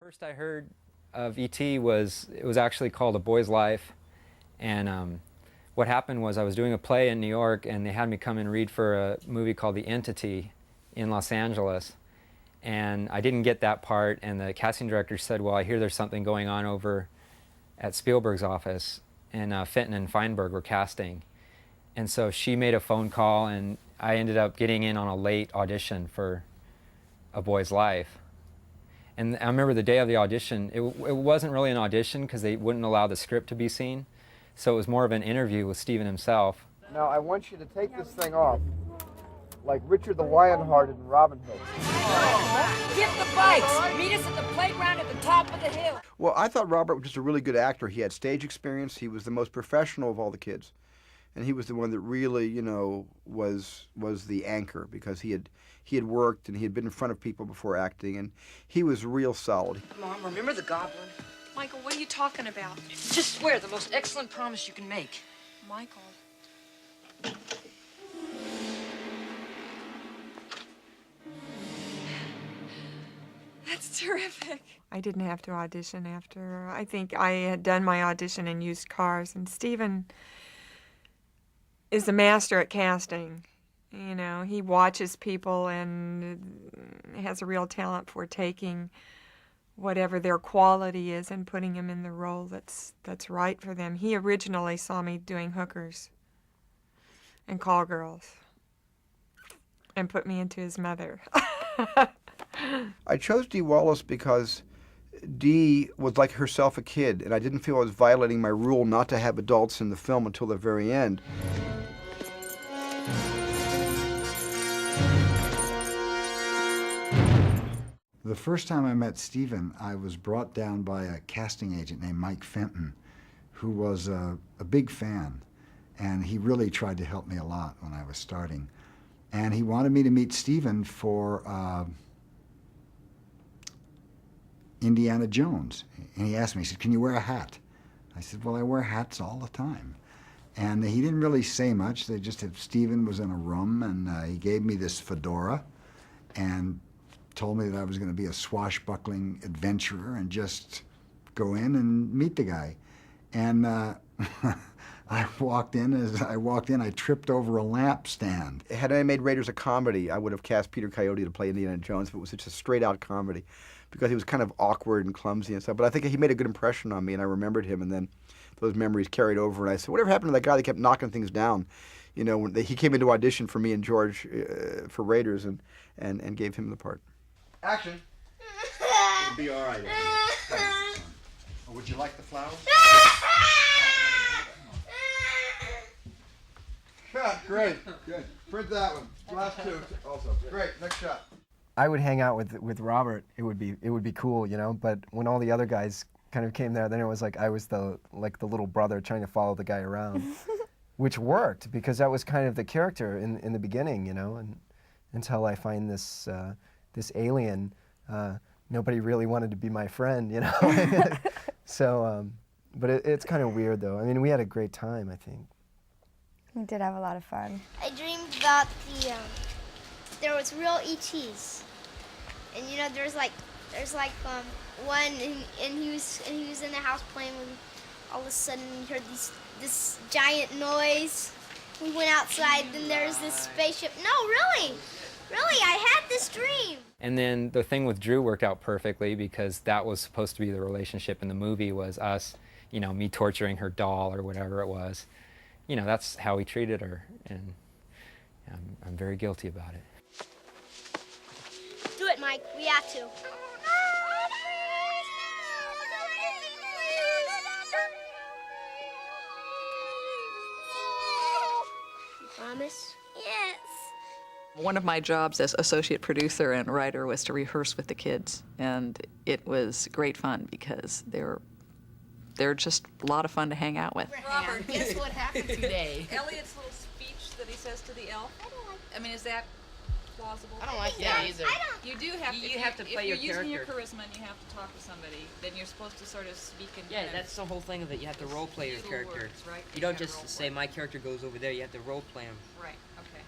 First I heard of E.T. was, it was actually called A Boy's Life, and what happened was I was doing a play in New York and they had me come and read for a movie called The Entity in Los Angeles, and I didn't get that part, and the casting director said, well, I hear there's something going on over at Spielberg's office, and Fenton and Feinberg were casting, and so she made a phone call and I ended up getting in on a late audition for A Boy's Life. And I remember the day of the audition, it wasn't really an audition because they wouldn't allow the script to be seen. So it was more of an interview with Steven himself. Now I want you to take this thing off, like Richard the Lionheart in Robin Hood. Get the bikes! Meet us at the playground at the top of the hill. Well, I thought Robert was just a really good actor. He had stage experience. He was the most professional of all the kids. And he was the one that really, you know, was the anchor because he had worked and he had been in front of people before acting, and he was real solid. Mom, remember the goblin? Michael, what are you talking about? Just swear the most excellent promise you can make. Michael. That's terrific. I didn't have to audition after. I think I had done my audition in used cars, and Steven is the master at casting. You know, he watches people and has a real talent for taking whatever their quality is and putting them in the role that's right for them. He originally saw me doing hookers and call girls and put me into his mother. I chose Dee Wallace because Dee was like herself a kid, and I didn't feel I was violating my rule not to have adults in the film until the very end. The first time I met Steven, I was brought down by a casting agent named Mike Fenton, who was a big fan, and he really tried to help me a lot when I was starting. And he wanted me to meet Steven for Indiana Jones. And he asked me, he said, can you wear a hat? I said, well, I wear hats all the time. And he didn't really say much. They just had, Steven was in a room, and he gave me this fedora and told me that I was going to be a swashbuckling adventurer and just go in and meet the guy. And I walked in. As I walked in, I tripped over a lampstand. Had I made Raiders a comedy, I would have cast Peter Coyote to play Indiana Jones if it was such a straight-out comedy, because he was kind of awkward and clumsy and stuff. But I think he made a good impression on me, and I remembered him, and then those memories carried over. And I said, whatever happened to that guy that kept knocking things down? You know, when he came into audition for me and George for Raiders and gave him the part. Action. It'll be all right. Oh, would you like the flowers? Cut. Great. Good. Print that one. Last two also. Great. Next shot. I would hang out with Robert. It would be cool, you know. But when all the other guys kind of came there, then it was like I was the little brother trying to follow the guy around, which worked because that was kind of the character in the beginning, you know. And until I find this this alien, nobody really wanted to be my friend, you know. So, but it's kind of weird though. I mean, we had a great time, I think. We did have a lot of fun. I dreamed about there was real ETs, and you know there's like one, and he was in the house playing with. All of a sudden, we heard this giant noise. We went outside, and there's this spaceship. No, really, I had this dream. And then the thing with Drew worked out perfectly because that was supposed to be the relationship in the movie, was us, you know, me torturing her doll or whatever it was. You know, that's how we treated her, and I'm very guilty about it. Do it, Mike. We have to. Promise? Yes. One of my jobs as associate producer and writer was to rehearse with the kids, and it was great fun because they're just a lot of fun to hang out with. Robert, guess what happened today? Elliot's little speech that he says to the elf. I mean, is that plausible? I don't like that either. You do have to. You have to play your If you're using your character. charisma and you have to talk to somebody, then you're supposed to sort of speak in. Yeah, that's the whole thing of it. You have to role play your Little character. words, right? You don't gotta just role say play. my character goes over there. You have to role play him. Right. Okay.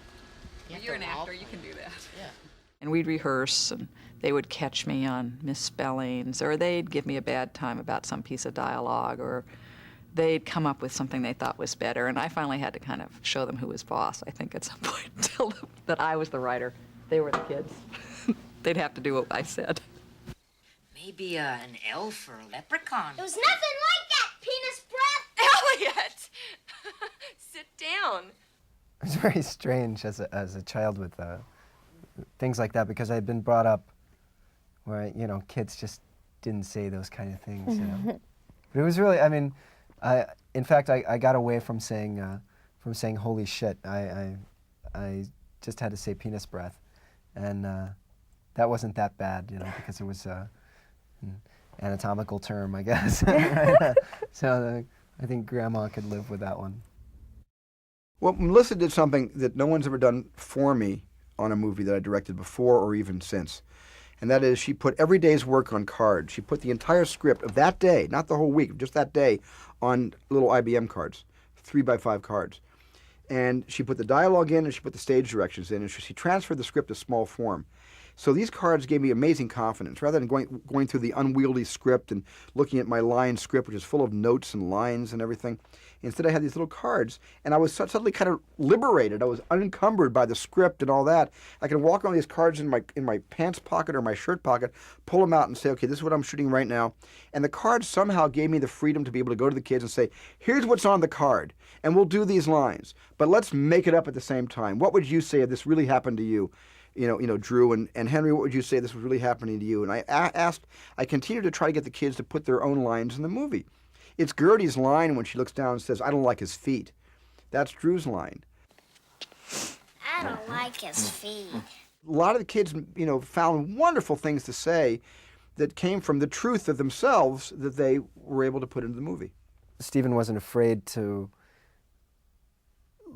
You have You're to an role actor. You play. can do that. Yeah. And we'd rehearse, and they would catch me on misspellings, or they'd give me a bad time about some piece of dialogue, or they'd come up with something they thought was better. And I finally had to kind of show them who was boss, I think, at some point, tell them that I was the writer. They were the kids. They'd have to do what I said. Maybe an elf or a leprechaun. It was nothing like that, penis breath. Elliot! Sit down. It was very strange as a child with things like that, because I had been brought up where, you know, kids just didn't say those kind of things, you know. But it was really, I mean, in fact, I got away from saying holy shit. I just had to say penis breath, and that wasn't that bad, you know, because it was an anatomical term, I guess. So I think Grandma could live with that one. Well, Melissa did something that no one's ever done for me on a movie that I directed before or even since. And that is, she put every day's work on cards. She put the entire script of that day, not the whole week, just that day, on little IBM cards, 3x5 cards. And she put the dialogue in, and she put the stage directions in, and she transferred the script to small form. So these cards gave me amazing confidence. Rather than going through the unwieldy script and looking at my line script, which is full of notes and lines and everything, instead I had these little cards, and I was suddenly kind of liberated. I was unencumbered by the script and all that. I could walk on these cards in my pants pocket or my shirt pocket, pull them out and say, okay, this is what I'm shooting right now. And the cards somehow gave me the freedom to be able to go to the kids and say, here's what's on the card, and we'll do these lines, but let's make it up at the same time. What would you say if this really happened to you? You know, Drew and Henry, what would you say if this was really happening to you? And I continued to try to get the kids to put their own lines in the movie. It's Gertie's line when she looks down and says, I don't like his feet. That's Drew's line. I don't like his feet. A lot of the kids, you know, found wonderful things to say that came from the truth of themselves that they were able to put into the movie. Steven wasn't afraid to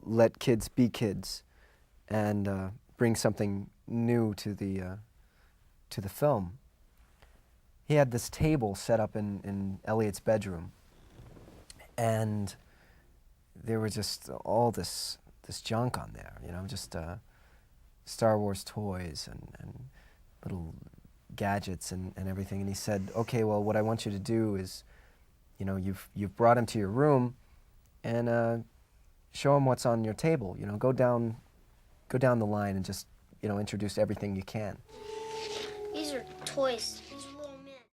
let kids be kids and bring something new to the film. He had this table set up in Elliot's bedroom, and there was just all this junk on there, you know, just Star Wars toys and little gadgets and everything. And he said, okay, well, what I want you to do is, you know, you've brought him to your room, and show him what's on your table. You know, go down the line and just, you know, introduce everything you can. These are toys.